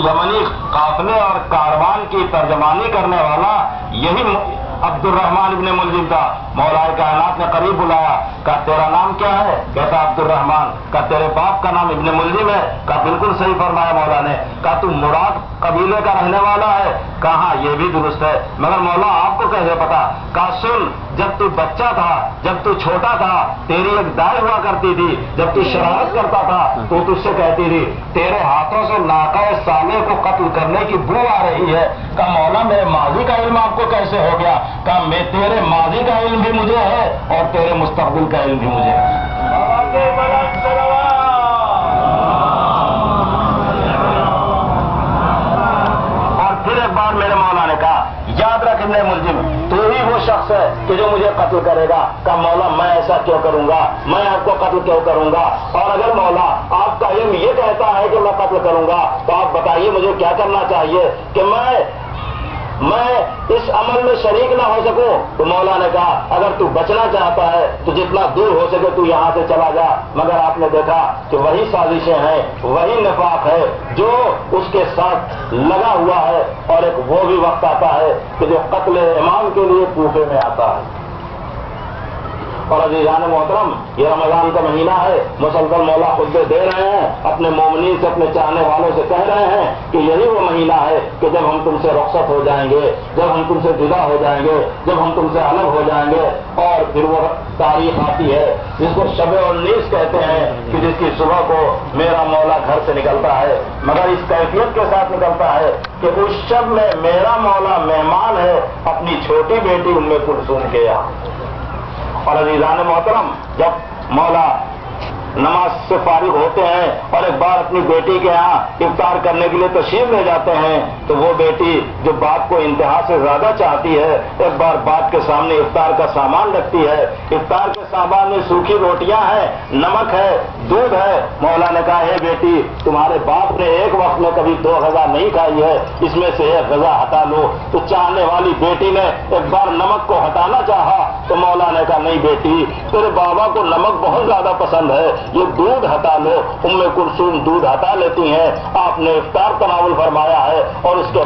یمنی قافلے اور کاروان کی ترجمانی کرنے والا یہی عبد الرحمن ابن ملجم تھا۔ مولا کائنات نے قریب بلایا، کہا تیرا نام کیا ہے؟ کہتا عبد الرحمن۔ کہا تیرے باپ کا نام ابن ملجم ہے؟ کہا بالکل صحیح فرمایا مولا نے۔ کہا تو مراد قبیلے کا رہنے والا ہے؟ کہا یہ بھی درست ہے، مگر مولا آپ کو کیسے پتا؟ کہا سن، جب تو بچہ تھا، جب تو چھوٹا تھا، تیری ایک دائیں ہوا کرتی تھی، جب تو شرارت کرتا تھا تو تجھ سے کہتی تھی تیرے ہاتھوں سے ناقہ صالح کو قتل کرنے کی بو آ رہی ہے۔ کہا مولا میرے ماضی کا علم آپ کو کیسے ہو گیا؟ کہا میں تیرے ماضی کا علم بھی مجھے ہے اور تیرے مستقبل کا علم بھی مجھے ہے۔ اور پھر ایک بار میرے مولا نے کہا یاد رکھ ابن ملجم، تو ہی وہ شخص ہے کہ جو مجھے قتل کرے گا۔ کہا مولا میں ایسا کیوں کروں گا، میں آپ کو قتل کیوں کروں گا؟ اور اگر مولا آپ کا علم یہ کہتا ہے کہ میں قتل کروں گا تو آپ بتائیے مجھے کیا کرنا چاہیے کہ میں اس عمل میں شریک نہ ہو سکوں؟ تو مولا نے کہا اگر تو بچنا چاہتا ہے تو جتنا دور ہو سکے تو یہاں سے چلا جا۔ مگر آپ نے دیکھا کہ وہی سازشیں ہیں، وہی نفاق ہے جو اس کے ساتھ لگا ہوا ہے، اور ایک وہ بھی وقت آتا ہے کہ جو قتل امام کے لیے کوفے میں آتا ہے۔ اور عزیزان محترم، یہ رمضان کا مہینہ ہے، مسلسل مولا خطبے دے رہے ہیں، اپنے مومنین سے، اپنے چاہنے والوں سے کہہ رہے ہیں کہ یہی وہ مہینہ ہے کہ جب ہم تم سے رخصت ہو جائیں گے، جب ہم تم سے جدا ہو جائیں گے، جب ہم تم سے الگ ہو جائیں گے۔ اور پھر وہ تاریخ آتی ہے جس کو شب النیس کہتے ہیں کہ جس کی صبح کو میرا مولا گھر سے نکلتا ہے، مگر اس کیفیت کے ساتھ نکلتا ہے کہ اس شب میں میرا مولا مہمان ہے اپنی چھوٹی بیٹی ام کلثوم کے یہاں۔ اور عزیزان محترم، جب مولا نماز سے فارغ ہوتے ہیں اور ایک بار اپنی بیٹی کے ہاں افطار کرنے کے لیے تشریف لے جاتے ہیں تو وہ بیٹی جو باپ کو انتہا سے زیادہ چاہتی ہے، ایک بار باپ کے سامنے افطار کا سامان رکھتی ہے۔ افطار کے سامان میں سوکھی روٹیاں ہیں، نمک ہے، دودھ ہے۔ مولا نے کہا ہے بیٹی، تمہارے باپ نے ایک وقت میں کبھی 2 غذا نہیں کھائی ہے، اس میں سے 1 غذا ہٹا لو۔ تو چاہنے والی بیٹی نے ایک بار نمک کو ہٹانا چاہا تو مولا نے کہا نہیں بیٹی، تیرے بابا کو نمک بہت زیادہ پسند ہے، یہ دودھ ہٹا لو۔ ام کلثوم دودھ ہٹا لیتی ہیں، آپ نے افطار تناول فرمایا ہے اور اس کے